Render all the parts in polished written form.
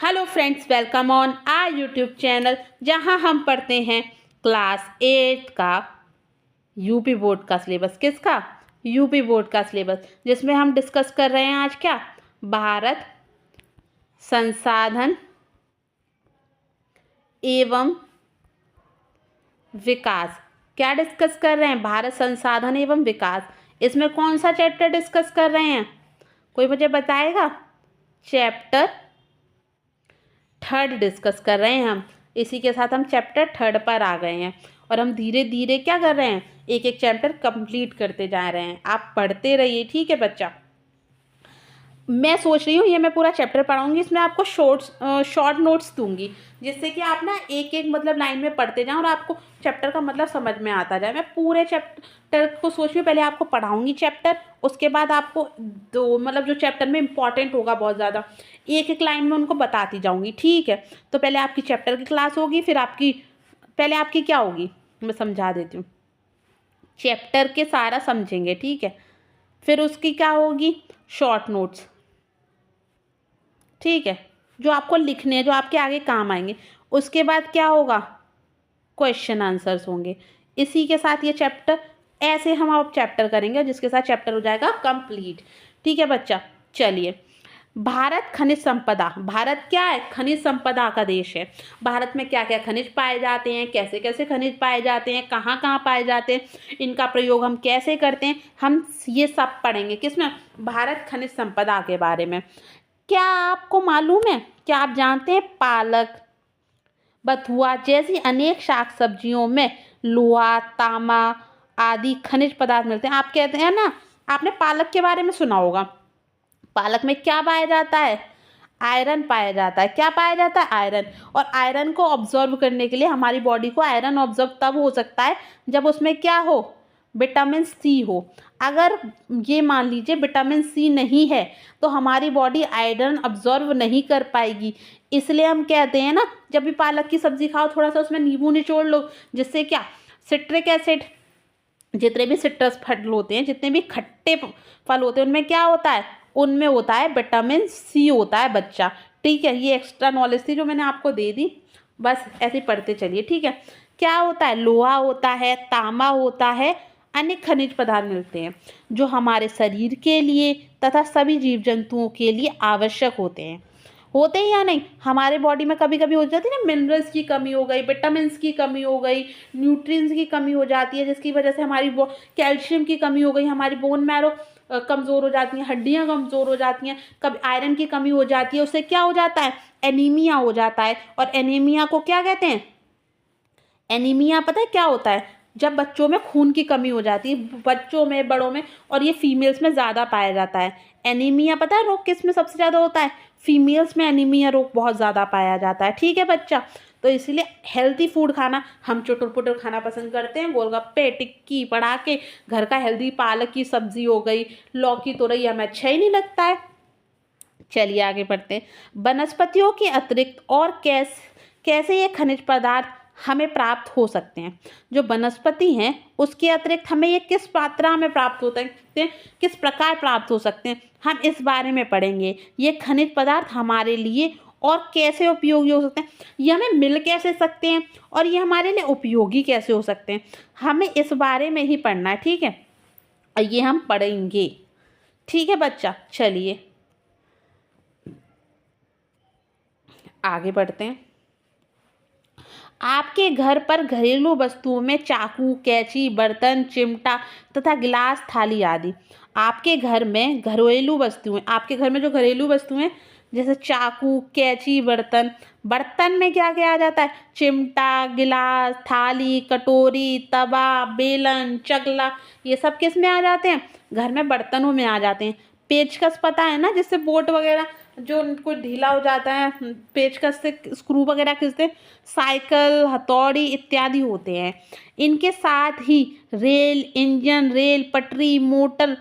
Hello friends, welcome on our YouTube channel जहां हम पढ़ते हैं क्लास 8 का यूपी बोर्ड का सिलेबस। किसका? यूपी बोर्ड का सिलेबस, जिसमें हम डिस्कस कर रहे हैं आज क्या? भारत संसाधन एवं विकास। क्या डिस्कस कर रहे हैं? भारत संसाधन एवं विकास। इसमें कौन सा चैप्टर डिस्कस कर रहे हैं? कोई मुझे बताएगा? चैप्टर 3 डिस्कस कर रहे हैं हम। इसी के साथ हम चैप्टर 3 पर आ गए हैं और हम धीरे धीरे क्या कर रहे हैं, एक एक चैप्टर कंप्लीट करते जा रहे हैं। आप पढ़ते रहिए, ठीक है बच्चा। मैं सोच रही हूँ ये मैं पूरा चैप्टर पढ़ाऊंगी, इसमें आपको शॉर्ट नोट्स दूंगी, जिससे कि आप ना एक एक मतलब लाइन में पढ़ते जाएं और आपको चैप्टर का मतलब समझ में आता जाए। मैं पूरे चैप्टर को सोच रही हूँ, पहले आपको पढ़ाऊंगी चैप्टर, उसके बाद आपको दो मतलब जो चैप्टर में इंपॉर्टेंट होगा बहुत ज़्यादा, एक एक लाइन में उनको बताती जाऊँगी, ठीक है। तो पहले आपकी चैप्टर की क्लास होगी, फिर पहले आपकी क्या होगी मैं समझा देती हूँ। चैप्टर के सारा समझेंगे, ठीक है। फिर उसकी क्या होगी? शॉर्ट नोट्स, ठीक है, जो आपको लिखने हैं, जो आपके आगे काम आएंगे। उसके बाद क्या होगा? क्वेश्चन आंसर्स होंगे। इसी के साथ ये चैप्टर, ऐसे हम अब चैप्टर करेंगे जिसके साथ चैप्टर हो जाएगा कंप्लीट, ठीक है बच्चा। चलिए, भारत खनिज संपदा। भारत क्या है? खनिज संपदा का देश है। भारत में क्या क्या खनिज पाए जाते हैं, कैसे कैसे खनिज पाए जाते हैं, कहाँ कहाँ पाए जाते हैं, इनका प्रयोग हम कैसे करते हैं, हम ये सब पढ़ेंगे। किसमें? भारत खनिज संपदा के बारे में। क्या आपको मालूम है, क्या आप जानते हैं पालक, बथुआ जैसी अनेक शाक सब्जियों में लोहा, तांबा आदि खनिज पदार्थ मिलते हैं। आप कहते हैं ना, आपने पालक के बारे में सुना होगा। पालक में क्या पाया जाता है? आयरन पाया जाता है। क्या पाया जाता है? आयरन। और आयरन को ऑब्जर्व करने के लिए हमारी बॉडी को आयरन ऑब्जर्व तब हो सकता है जब उसमें क्या हो? विटामिन सी हो। अगर ये मान लीजिए विटामिन सी नहीं है तो हमारी बॉडी आयरन ऑब्जर्व नहीं कर पाएगी। इसलिए हम कहते हैं ना, जब भी पालक की सब्जी खाओ थोड़ा सा उसमें नींबू निचोड़ लो, जिससे क्या? सिट्रिक एसिड, जितने भी सिट्रस फल होते हैं, जितने भी खट्टे फल होते हैं, उनमें क्या होता है? उनमें होता है विटामिन सी होता है बच्चा, ठीक है। ये एक्स्ट्रा नॉलेज थी जो मैंने आपको दे दी, बस ऐसे ही पढ़ते चलिए, ठीक है। क्या होता है? लोहा होता है, तांबा होता है, अनेक खनिज पदार्थ मिलते हैं जो हमारे शरीर के लिए तथा सभी जीव जंतुओं के लिए आवश्यक होते हैं या नहीं? हमारे बॉडी में कभी कभी हो जाती है ना, मिनरल्स की कमी हो गई, विटामिन्स की कमी हो गई, न्यूट्रिएंट्स की कमी हो जाती है, जिसकी वजह से हमारी कैल्शियम की कमी हो गई, हमारी बोन मैरो कमज़ोर हो जाती हैं, हड्डियां कमज़ोर हो जाती हैं, कभी आयरन की कमी हो जाती है, उससे क्या हो जाता है? एनीमिया हो जाता है। और एनीमिया को क्या कहते हैं? एनीमिया पता है क्या होता है? जब बच्चों में खून की कमी हो जाती है, बच्चों में, बड़ों में, और ये फीमेल्स में ज़्यादा पाया जाता है। एनीमिया पता है रोग किस में सबसे ज़्यादा होता है? फीमेल्स में एनीमिया रोग बहुत ज़्यादा पाया जाता है, ठीक है बच्चा। तो इसलिए हेल्दी फूड खाना, हम चुटुर पुटुर खाना पसंद करते हैं, गोलगप्पे, टिक्की, पड़ाके। घर का हेल्दी पालक की सब्जी हो गई, लौकी, तोरई हमें अच्छा ही नहीं लगता है। चलिए आगे बढ़ते हैं। वनस्पतियों के अतिरिक्त और कैसे ये खनिज पदार्थ हमें प्राप्त हो सकते हैं? जो वनस्पति हैं उसके अतिरिक्त हमें ये किस मात्रा में प्राप्त हो सकते हैं, किस प्रकार प्राप्त हो सकते हैं, हम इस बारे में पढ़ेंगे। ये खनिज पदार्थ हमारे लिए और कैसे उपयोगी हो सकते हैं, ये हमें मिल कैसे सकते हैं, और ये हमारे लिए उपयोगी कैसे हो सकते हैं, हमें इस बारे में ही पढ़ना है, ठीक है। और ये हम पढ़ेंगे, ठीक है बच्चा। चलिए आगे बढ़ते हैं। आपके घर पर घरेलू वस्तुओं में चाकू, कैंची, बर्तन, चिमटा तथा गिलास, थाली आदि। आपके घर में घरेलू वस्तुएं, आपके घर में जो घरेलू वस्तुएं, जैसे चाकू, कैंची, बर्तन। बर्तन में क्या क्या आ जाता है? चिमटा, गिलास, थाली, कटोरी, तवा, बेलन, चकला, ये सब किस में आ जाते हैं? घर में बर्तनों में आ जाते हैं। पेचकस पता है ना, जिससे बोट वगैरह जो उनको ढीला हो जाता है, पेचकस से स्क्रू वगैरह खींचते हैं। साइकिल, हथौड़ी इत्यादि होते हैं। इनके साथ ही रेल इंजन, रेल पटरी, मोटर,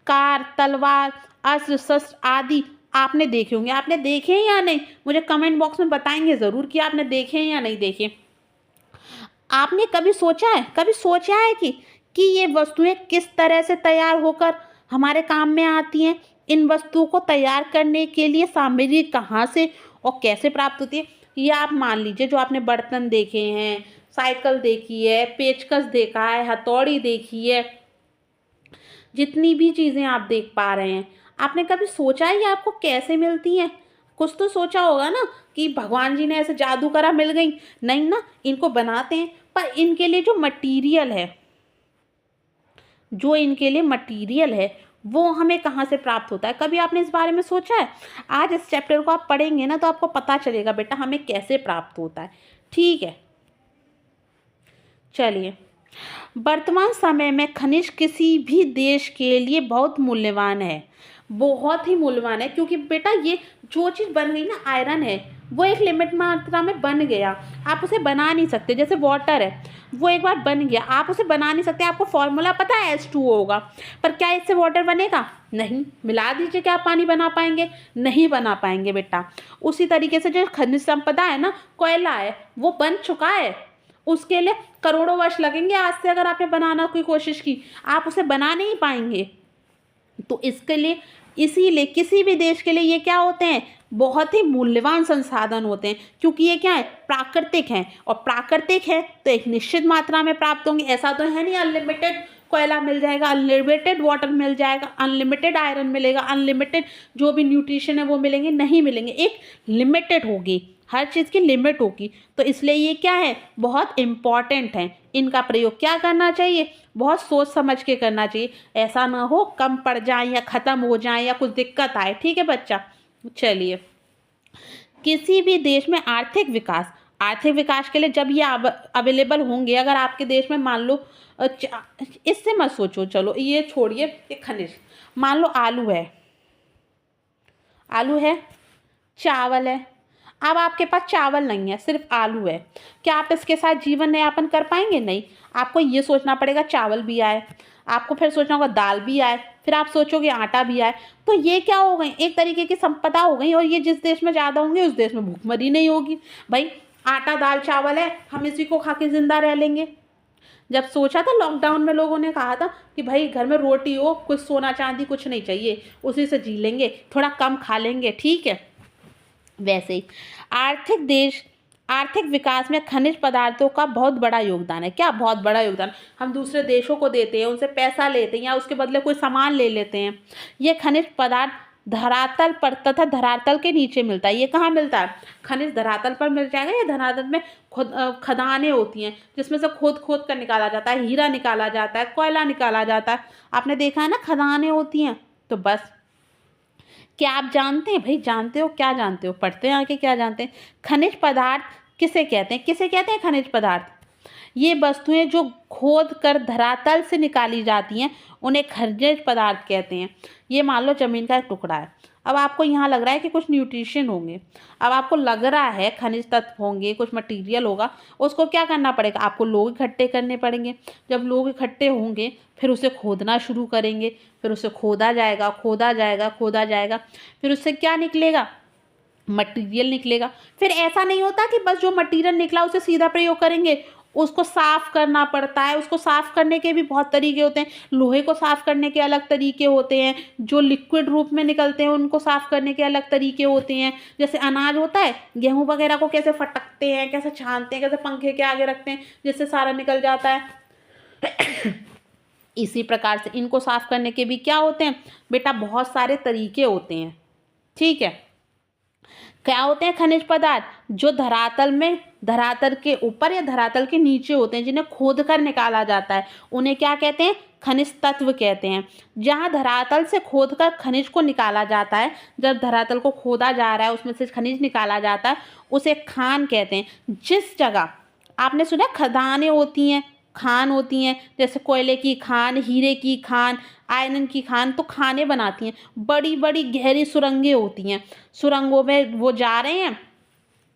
कार, तलवार, अस्त्र शस्त्र आदि आपने देखे होंगे। आपने देखे हैं या नहीं? मुझे कमेंट बॉक्स में बताएंगे ज़रूर कि आपने देखे हैं या नहीं देखे। आपने कभी सोचा है कि ये वस्तुएं किस तरह से तैयार होकर हमारे काम में आती हैं? इन वस्तुओं को तैयार करने के लिए सामग्री कहाँ से और कैसे प्राप्त होती है? ये आप मान लीजिए, जो आपने बर्तन देखे हैं, साइकिल देखी है, पेचकस देखा है, हथौड़ी देखी है, जितनी भी चीज़ें आप देख पा रहे हैं, आपने कभी सोचा है ये आपको कैसे मिलती हैं? कुछ तो सोचा होगा ना कि भगवान जी ने ऐसे जादू करा मिल गई। नहीं ना, इनको बनाते हैं, पर इनके लिए जो इनके लिए मटेरियल है वो हमें कहाँ से प्राप्त होता है? कभी आपने इस बारे में सोचा है? आज इस चैप्टर को आप पढ़ेंगे ना तो आपको पता चलेगा बेटा हमें कैसे प्राप्त होता है। ठीक है, चलिए। वर्तमान समय में खनिज किसी भी देश के लिए बहुत मूल्यवान है, बहुत ही मूल्यवान है, क्योंकि बेटा ये जो चीज़ बन गई ना, आयरन है, वो एक लिमिट मात्रा में बन गया, आप उसे बना नहीं सकते। जैसे वाटर है, वो एक बार बन गया, आप उसे बना नहीं सकते। आपको फॉर्मूला पता है H2O होगा, पर क्या इससे वाटर बनेगा? नहीं। मिला दीजिए, क्या आप पानी बना पाएंगे? नहीं बना पाएंगे बेटा। उसी तरीके से जो खनिज संपदा है ना, कोयला है, वो बन चुका है, उसके लिए करोड़ों वर्ष लगेंगे आज से। अगर आपने बनाना की कोशिश की, आप उसे बना नहीं पाएंगे। तो इसके लिए, इसीलिए किसी भी देश के लिए ये क्या होते हैं? बहुत ही मूल्यवान संसाधन होते हैं, क्योंकि ये क्या है? प्राकृतिक हैं, और प्राकृतिक है तो एक निश्चित मात्रा में प्राप्त होंगे। ऐसा तो है नहीं अनलिमिटेड कोयला मिल जाएगा, अनलिमिटेड वाटर मिल जाएगा, अनलिमिटेड आयरन मिलेगा, अनलिमिटेड जो भी न्यूट्रिशन है वो मिलेंगे, नहीं मिलेंगे। एक लिमिटेड होगी, हर चीज़ की लिमिट होगी। तो इसलिए ये क्या है? बहुत इम्पॉर्टेंट है। इनका प्रयोग क्या करना चाहिए? बहुत सोच समझ के करना चाहिए, ऐसा ना हो कम पड़ जाए या ख़त्म हो जाए या कुछ दिक्कत आए। ठीक है बच्चा, चलिए। किसी भी देश में आर्थिक विकास के लिए जब ये अवेलेबल होंगे, अगर आपके देश में मान लो, इससे मत सोचो, चलो ये छोड़िए, ये खनिज, मान लो आलू है, चावल है। अब आपके पास चावल नहीं है, सिर्फ आलू है, क्या आप इसके साथ जीवन यापन कर पाएंगे? नहीं। आपको ये सोचना पड़ेगा चावल भी आए, आपको फिर सोचना होगा दाल भी आए, फिर आप सोचोगे आटा भी आए। तो ये क्या हो गई? एक तरीके की संपदा हो गई, और ये जिस देश में ज़्यादा होंगे उस देश में भूखमरी नहीं होगी। भाई आटा दाल चावल है, हम इसी को खा के जिंदा रह लेंगे। जब सोचा था लॉकडाउन में, लोगों ने कहा था कि भाई घर में रोटी हो, कुछ सोना चांदी कुछ नहीं चाहिए, उसी से जी लेंगे, थोड़ा कम खा लेंगे। ठीक है, वैसे ही आर्थिक विकास में खनिज पदार्थों का बहुत बड़ा योगदान है। क्या बहुत बड़ा योगदान? हम दूसरे देशों को देते हैं, उनसे पैसा लेते हैं या उसके बदले कोई सामान ले लेते हैं। ये खनिज पदार्थ धरातल पर तथा धरातल के नीचे मिलता है। ये कहाँ मिलता है? खनिज धरातल पर मिल जाएगा, या धरातल में खदानें होती हैं जिसमें से खोद कर निकाला जाता है, हीरा निकाला जाता है, कोयला निकाला जाता है। आपने देखा है ना, खदानें होती हैं। तो बस, क्या आप जानते हैं? भाई जानते हो, क्या जानते हो? पढ़ते हैं आगे, क्या जानते हैं? खनिज पदार्थ किसे कहते हैं? किसे कहते हैं खनिज पदार्थ? ये वस्तुएं जो खोद कर धरातल से निकाली जाती हैं, उन्हें खनिज पदार्थ कहते हैं। ये मान लो जमीन का एक टुकड़ा है, अब आपको यहाँ लग रहा है कि कुछ न्यूट्रिशन होंगे, अब आपको लग रहा है खनिज तत्व होंगे, कुछ मटेरियल होगा, उसको क्या करना पड़ेगा? आपको लोग इकट्ठे करने पड़ेंगे। जब लोग इकट्ठे होंगे, फिर उसे खोदना शुरू करेंगे, फिर उसे खोदा जाएगा, फिर उससे क्या निकलेगा? मटेरियल निकलेगा। फिर ऐसा नहीं होता कि बस जो मटेरियल निकला उसे सीधा प्रयोग करेंगे, उसको साफ करना पड़ता है। उसको साफ करने के भी बहुत तरीके होते हैं। लोहे को साफ करने के अलग तरीके होते हैं, जो लिक्विड रूप में निकलते हैं उनको साफ करने के अलग तरीके होते हैं। जैसे अनाज होता है, गेहूं वगैरह को कैसे फटकते हैं, कैसे छानते हैं, कैसे पंखे के आगे रखते हैं जिससे सारा निकल जाता है। इसी प्रकार से इनको साफ करने के भी क्या होते हैं बेटा? बहुत सारे तरीके होते हैं। ठीक है, क्या होते हैं खनिज पदार्थ? जो धरातल के ऊपर या धरातल के नीचे होते हैं, जिन्हें खोद कर निकाला जाता है, उन्हें क्या कहते हैं? खनिज तत्व कहते हैं। जहाँ धरातल से खोद कर खनिज को निकाला जाता है, जब धरातल को खोदा जा रहा है उसमें से खनिज निकाला जाता है, उसे खान कहते हैं। जिस जगह आपने सुना खदानें होती हैं, खान होती हैं, जैसे कोयले की खान, हीरे की खान, आयरन की खान, तो खाने बनाती हैं। बड़ी बड़ी गहरी सुरंगें होती हैं, सुरंगों में वो जा रहे हैं,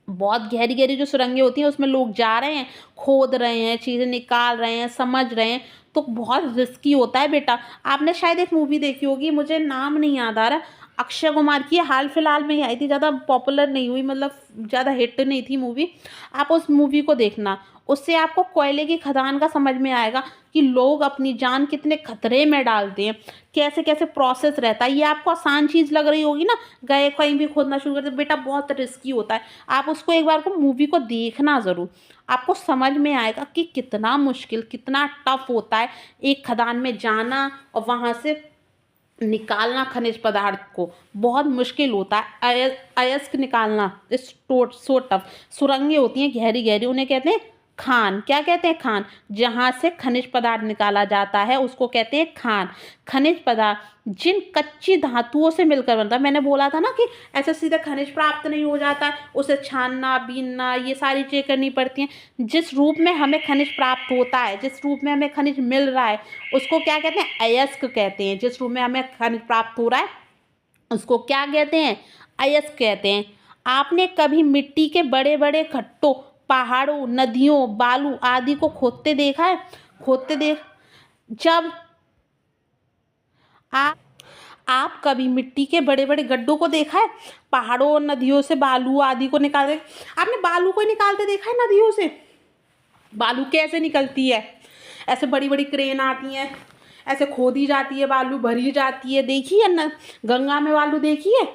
बहुत गहरी गहरी जो सुरंगें होती हैं उसमें लोग जा रहे हैं, खोद रहे हैं, चीज़ें निकाल रहे हैं, समझ रहे हैं। तो बहुत रिस्की होता है बेटा। आपने शायद एक मूवी देखी होगी, मुझे नाम नहीं याद आ रहा, अक्षय कुमार की, हाल फिलहाल में ही आई थी, ज़्यादा पॉपुलर नहीं हुई, मतलब ज़्यादा हिट नहीं थी मूवी। आप उस मूवी को देखना, उससे आपको कोयले की खदान का समझ में आएगा कि लोग अपनी जान कितने खतरे में डालते हैं, कैसे कैसे प्रोसेस रहता है। ये आपको आसान चीज़ लग रही होगी ना, गए कहीं भी खोदना शुरू कर दे, बेटा बहुत रिस्की होता है। आप उसको एक बार को मूवी को देखना ज़रूर, आपको समझ में आएगा कि कितना मुश्किल, कितना टफ होता है एक खदान में जाना और वहाँ से निकालना खनिज पदार्थ को। बहुत मुश्किल होता है अयस्क निकालना, इस सो टफ। सुरंगें होती हैं गहरी गहरी, उन्हें कहते हैं खान। क्या कहते हैं? खान। जहाँ से खनिज पदार्थ निकाला जाता है उसको कहते हैं खान। खनिज पदार्थ जिन कच्ची धातुओं से मिलकर बनता है, मैंने बोला था ना कि ऐसे सीधे खनिज प्राप्त नहीं हो जाता है, उसे छानना, बीनना, ये सारी चीज़ें करनी पड़ती हैं। जिस रूप में हमें खनिज प्राप्त होता है, जिस रूप में हमें खनिज मिल रहा है, उसको क्या कहते हैं? अयस्क कहते हैं। जिस रूप में हमें खनिज प्राप्त हो रहा है उसको क्या कहते हैं? अयस्क कहते हैं। आपने कभी मिट्टी के बड़े बड़े खट्टों, पहाड़ों, नदियों, बालू आदि को खोदते देखा है? जब आप आप कभी मिट्टी के बड़े बड़े गड्ढों को देखा है? पहाड़ों और नदियों से बालू आदि को निकालते, आपने बालू को निकालते देखा है नदियों से? बालू कैसे निकलती है? ऐसे बड़ी बड़ी क्रेन आती हैं, ऐसे खोदी जाती है, बालू भरी जाती है। देखी है न, गंगा में बालू देखी है?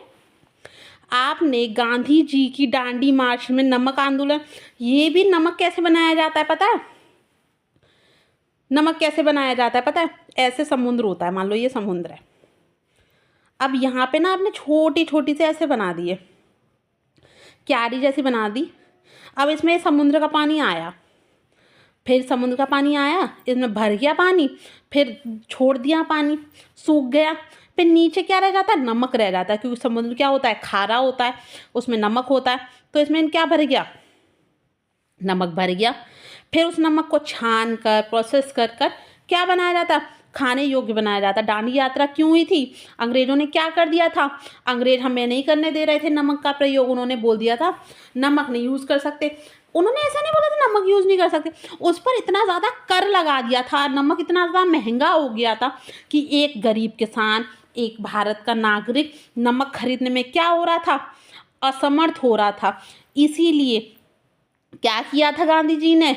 आपने गांधी जी की दांडी मार्च में नमक आंदोलन, ये भी नमक कैसे बनाया जाता है पता है? नमक कैसे बनाया जाता है पता है? ऐसे समुद्र होता है, मान लो ये समुद्र है। अब यहाँ पे ना आपने छोटी छोटी से ऐसे बना दिए, क्यारी जैसी बना दी। अब इसमें समुद्र का पानी आया, फिर समुद्र का पानी आया, इसमें भर गया पानी, फिर छोड़ दिया पानी, सूख गया, फिर नीचे क्या रह जाता है? नमक रह जाता है, क्योंकि समुद्र क्या होता है? खारा होता है, उसमें नमक होता है। तो इसमें क्या भर गया? नमक भर गया। फिर उस नमक को छान कर, प्रोसेस कर कर क्या बनाया जाता? खाने योग्य बनाया जाता। दांडी यात्रा क्यों हुई थी? अंग्रेजों ने क्या कर दिया था? अंग्रेज हमें नहीं करने दे रहे थे नमक का प्रयोग। उन्होंने बोल दिया था नमक नहीं यूज़ कर सकते। उन्होंने ऐसा नहीं बोला था नमक यूज़ नहीं कर सकते, उस पर इतना ज़्यादा कर लगा दिया था, नमक इतना ज़्यादा महंगा हो गया था कि एक गरीब किसान, एक भारत का नागरिक नमक खरीदने में क्या हो रहा था? असमर्थ हो रहा था। इसीलिए क्या किया था गांधी जी ने?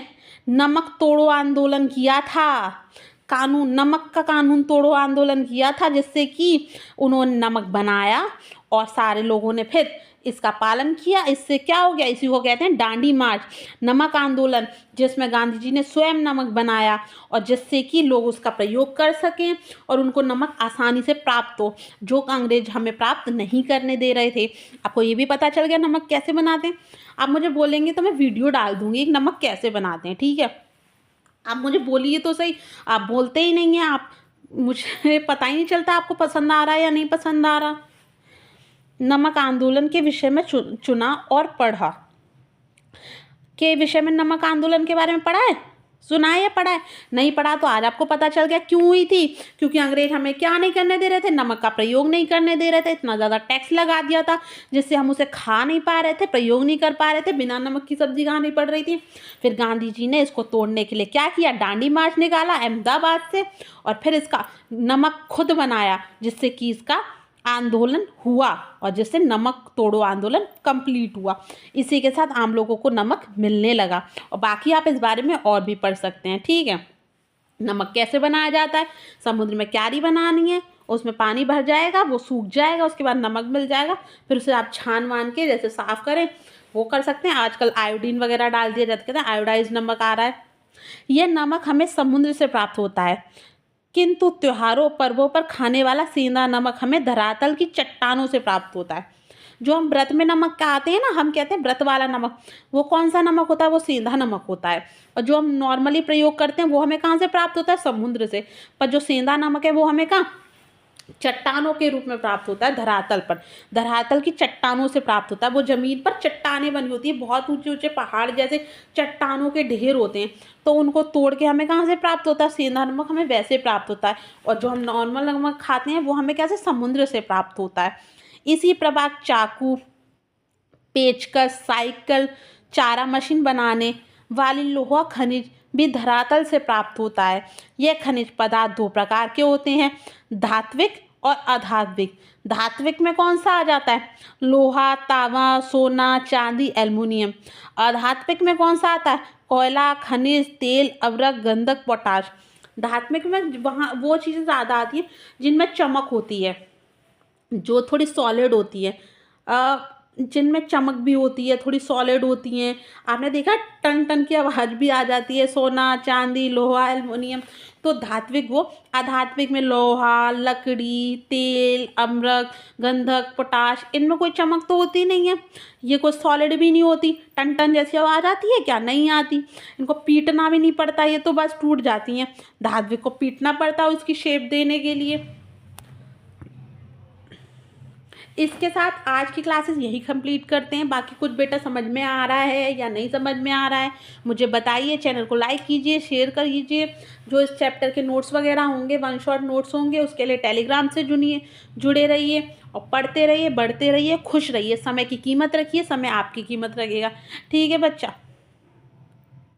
नमक तोड़ो आंदोलन किया था। कानून, नमक का कानून तोड़ो आंदोलन किया था, जिससे कि उन्होंने नमक बनाया और सारे लोगों ने फिर इसका पालन किया। इससे क्या हो गया? इसी को कहते हैं दांडी मार्च, नमक आंदोलन, जिसमें गांधी जी ने स्वयं नमक बनाया और जिससे कि लोग उसका प्रयोग कर सकें और उनको नमक आसानी से प्राप्त हो, जो अंग्रेज हमें प्राप्त नहीं करने दे रहे थे। आपको ये भी पता चल गया नमक कैसे बनाते हैं। आप मुझे बोलेंगे तो मैं वीडियो डाल दूंगी एक नमक कैसे बनाते हैं, ठीक है? आप मुझे बोलिए तो सही, आप बोलते ही नहीं हैं। आप, मुझे पता ही नहीं चलता आपको पसंद आ रहा है या नहीं पसंद आ रहा। नमक आंदोलन के विषय में चुना और पढ़ा के विषय में नमक आंदोलन के बारे में पढ़ा है, सुना है या पढ़ा है? नहीं पढ़ा तो आज आपको पता चल गया क्यों हुई थी। क्योंकि अंग्रेज हमें क्या नहीं करने दे रहे थे? नमक का प्रयोग नहीं करने दे रहे थे। इतना ज़्यादा टैक्स लगा दिया था जिससे हम उसे खा नहीं पा रहे थे, प्रयोग नहीं कर पा रहे थे, बिना नमक की सब्जी खानी पड़ रही थी। फिर गांधी जी ने इसको तोड़ने के लिए क्या किया? दांडी मार्च निकाला अहमदाबाद से और फिर इसका नमक खुद बनाया, जिससे कि इसका आंदोलन हुआ और जिससे नमक तोड़ो आंदोलन कंप्लीट हुआ। इसी के साथ आम लोगों को नमक मिलने लगा। और बाकी आप इस बारे में और भी पढ़ सकते हैं, ठीक है? नमक कैसे बनाया जाता है? समुद्र में क्यारी बनानी है, उसमें पानी भर जाएगा, वो सूख जाएगा, उसके बाद नमक मिल जाएगा, फिर उसे आप छान वान के जैसे साफ़ करें वो कर सकते हैं। आजकल आयोडीन वगैरह डाल दिया जाता है, कहते हैं आयोडाइज नमक आ रहा है। यह नमक हमें समुद्र से प्राप्त होता है, किंतु त्योहारों पर्वों पर खाने वाला सेंधा नमक हमें धरातल की चट्टानों से प्राप्त होता है। जो हम व्रत में नमक खाते हैं ना, हम कहते हैं व्रत वाला नमक, वो कौन सा नमक होता है? वो सेंधा नमक होता है। और जो हम नॉर्मली प्रयोग करते हैं वो हमें कहाँ से प्राप्त होता है? समुद्र से। पर जो सेंधा नमक है वो हमें कहाँ? चट्टानों के रूप में प्राप्त होता है, धरातल पर, धरातल की चट्टानों से प्राप्त होता है। वो जमीन पर चट्टानें बनी होती है, बहुत ऊंचे ऊंचे पहाड़ जैसे चट्टानों के ढेर होते हैं, तो उनको तोड़ के हमें कहाँ से प्राप्त होता है? सेंधा नमक हमें वैसे प्राप्त होता है। और जो हम नॉर्मल नमक खाते हैं वो हमें कैसे? समुद्र से प्राप्त होता है। इसी प्रकार चाकू, पेचकस, साइकिल, चारा मशीन बनाने वाली लोहा खनिज भी धरातल से प्राप्त होता है। यह खनिज पदार्थ दो प्रकार के होते हैं, धात्विक और अधात्विक। धात्विक में कौन सा आ जाता है? लोहा, तांबा, सोना, चांदी, एल्युमिनियम। अधात्विक में कौन सा आता है? कोयला, खनिज, तेल, अवरक, गंधक, पोटाश। धात्विक में वहाँ वो चीज़ें ज़्यादा आती हैं जिनमें चमक होती है, जो थोड़ी सॉलिड होती है, जिनमें चमक भी होती है, थोड़ी सॉलिड होती हैं। आपने देखा टन टन की आवाज़ भी आ जाती है, सोना, चांदी, लोहा, एल्युमिनियम। तो धात्विक वो। अधात्विक में लोहा, लकड़ी, तेल, अम्लक, गंधक, पोटाश, इनमें कोई चमक तो होती नहीं है, ये कोई सॉलिड भी नहीं होती। टन टन जैसी आवाज़ आती है क्या? नहीं आती। इनको पीटना भी नहीं पड़ता, ये तो बस टूट जाती हैं। धात्विक को पीटना पड़ता है उसकी शेप देने के लिए। इसके साथ आज की क्लासेस यही कंप्लीट करते हैं। बाकी कुछ बेटा समझ में आ रहा है या नहीं समझ में आ रहा है मुझे बताइए। चैनल को लाइक कीजिए, शेयर कर कीजिए। जो इस चैप्टर के नोट्स वगैरह होंगे, वन शॉट नोट्स होंगे, उसके लिए टेलीग्राम से जुड़े रहिए और पढ़ते रहिए, बढ़ते रहिए, खुश रहिए। समय की कीमत रखिए, समय आपकी कीमत रखेगा। ठीक है बच्चा।